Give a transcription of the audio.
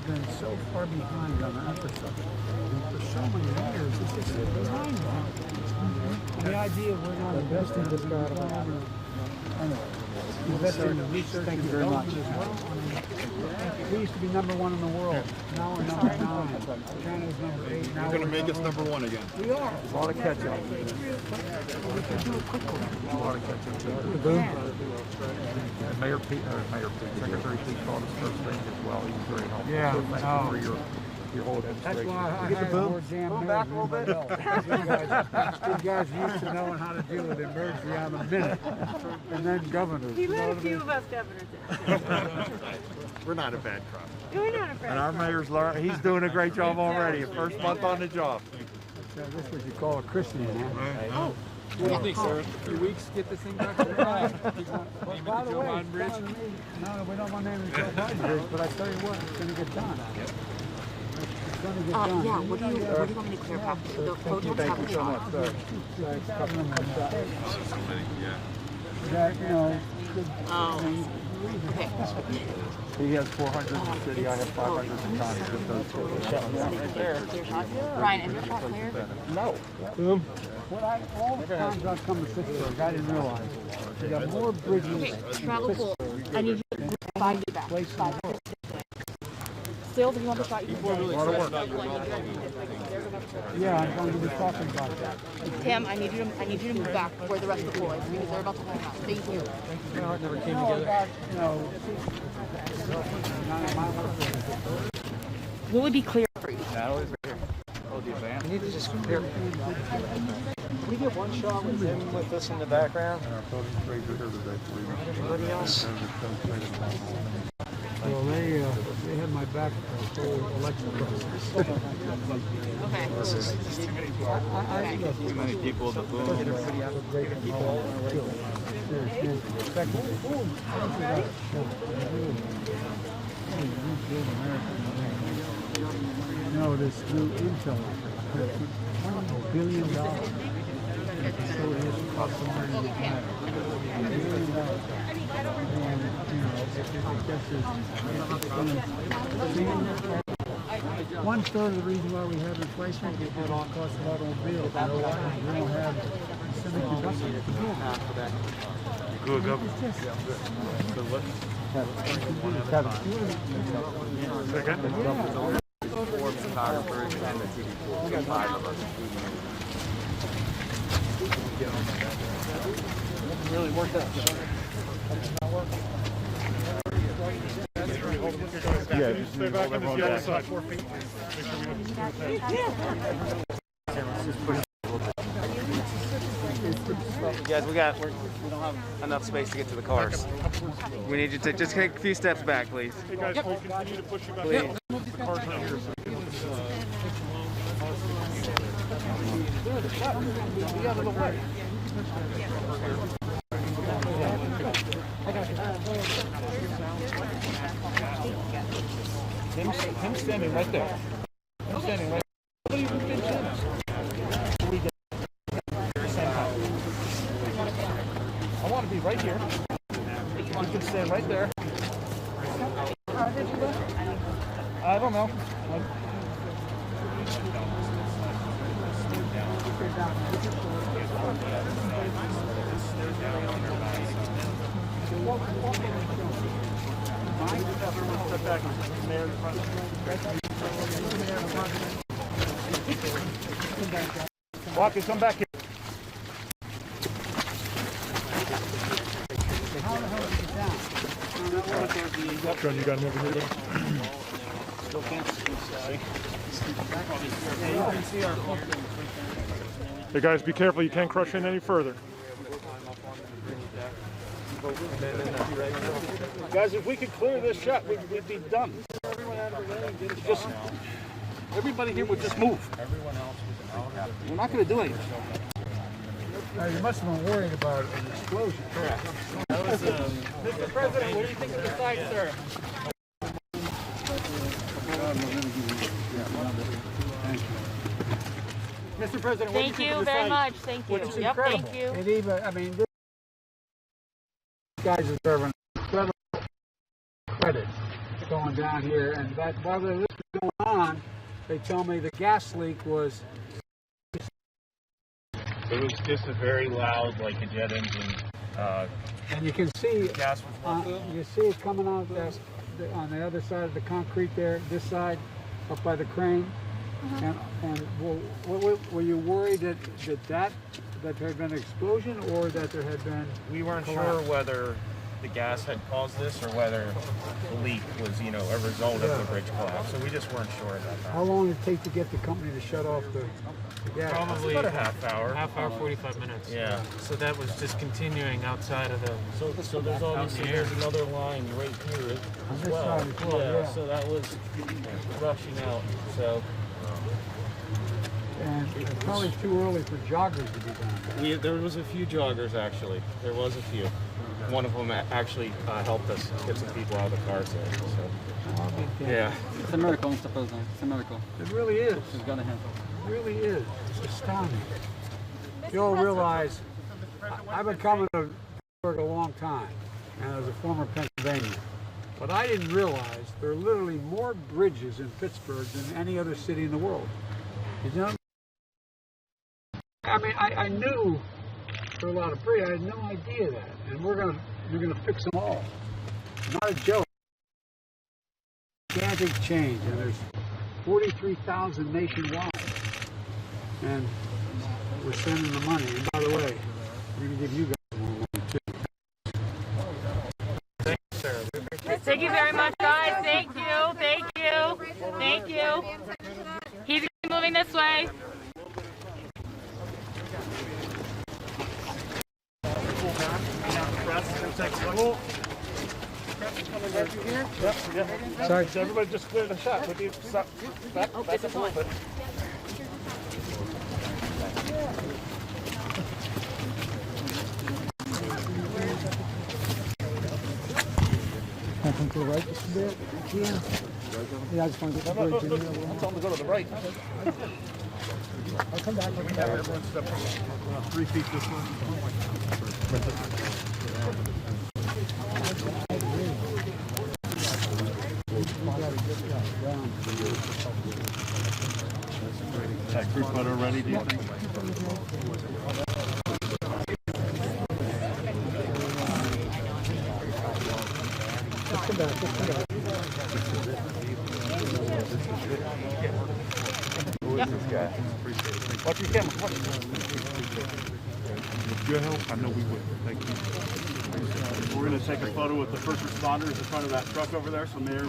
been so far behind on our infrastructure. And for so many years, it's just behind them. And the idea we're not investing in this guy. Investing in research. Thank you very much. We used to be #1 in the world. Now we're #9. China's #8. You're going to make us #1 again. We are. A lot of catch up. We can do it quickly. A lot of catch up. Boom. Mayor Pete, Secretary Pete called us first thing as well. He was very helpful. Yeah. So thank you for your whole That's administration. why I had more jam back a little bit. You guys used to knowing how to deal with emergency on the minute, and then governors. He let a few of us governors in. We're not a bad crop. We're not a bad And our mayor's learned. He's doing a great job already. First month on the job. This is what you call a Christian, huh? What do you think, sir? 3 weeks to get this thing back? Well, by the way, no, we don't want to name the Joe Biden Bridge, but I tell you what, it's going to get done. It's going to get done. Yeah, what do you want me to clear up? The photons have a shot. That, you know, Okay. He has 400 in the city. I have 500 in the county. Ryan, is your shot clear? No. All the times I've come to Pittsburgh, I didn't realize we got more bridges. Okay, travel pool. I need you to 5 feet back. 5 feet. Still, do you want the shot? You Yeah, I'm going to be talking about that. Tim, I need you to move back where the rest of the pool is because they're about to hold out. Thank you. What would be clear for you? You need to just compare. Can we get one shot with him with this in the background? Anybody else? Well, they had my back the whole election process. Okay. This is too many people. Too many people. The boom. No, this new Intel, $20 billion. So it has cost $1 billion. And, you know, one-third of the reason why we have inflation is because of the cost of automobiles. You know why? We don't have semiconductors to build. Good, go. Four photographers and the TV4. 5 of us. Really worked out. Yeah, just stay back on the other side. 4 feet. Guys, we don't have enough space to get to the cars. We need you to just take a few steps back, please. Hey guys, we continue to push you back. Please. The cars are here. Him standing right there. Him standing right there. Nobody even thinks him. I want to be right here. You can stand right there. I don't know. Walker, come back here. John, you got him over here. Still can't see. Hey guys, be careful. You can't crush in any further. Guys, if we could clear this shot, we'd be done. Just everybody here would just move. We're not going to do anything. You must have been worried about an explosion. Correct. Mr. President, what do you think of the site, sir? Mr. President, what do you Thank think you of the very site? much. Thank you. Which is Yep, incredible. thank you. And even, I mean, these guys deserve incredible credit going down here, and that while this was going on, they told me the gas leak was. It was just a very loud, like a jet engine. And you can see Gas was you see it coming out on the other side of the concrete there, this side, up by the crane. And were you worried that there had been an explosion or that there had been? We weren't collapse? sure whether the gas had caused this or whether the leak was, you know, a result of the bridge collapse. So we just weren't sure about that. How long did it take to get the company to shut off the gas? Probably about a half hour. Half hour, 45 minutes. Yeah. So that was just continuing outside of the. So there's obviously there's another line right here as this well. side as well, yeah. So that was rushing out. So And it's probably too early for joggers to be done. there was a few joggers actually. There was a few. One of them actually helped us get some people out of the car safe. So yeah. It's a miracle, Mr. President. It's a miracle. It really is. It's gonna happen. It really is. It's astounding. You all realize I've been coming to Pittsburgh a long time, and as a former Pennsylvanian. But I didn't realize there are literally more bridges in Pittsburgh than any other city in the world. You know? I mean, I knew there were a lot of bridges. I had no idea that. And we're gonna fix them all. Not a joke. Gigantic change, and there's 43,000 nationwide. And we're spending the money. And by the way, we're gonna give you guys more money too. Thank you very much, guys. Thank you. Thank you. Thank you. He's moving this way. Sorry. Everybody just clear the shot. Would you stop? Back up a little bit. Can I come to the right just a bit? Yeah. Yeah, I just want to get the bridge in here. I'm telling them to go to the right. I'll come back. Everyone step 3 feet this way. That group photo ready, do you think? Let's come back. Let's come back. Watch your camera. Watch. With your help, I know we would. Thank you. We're going to take a photo with the first responders in front of that truck over there. So Mayor,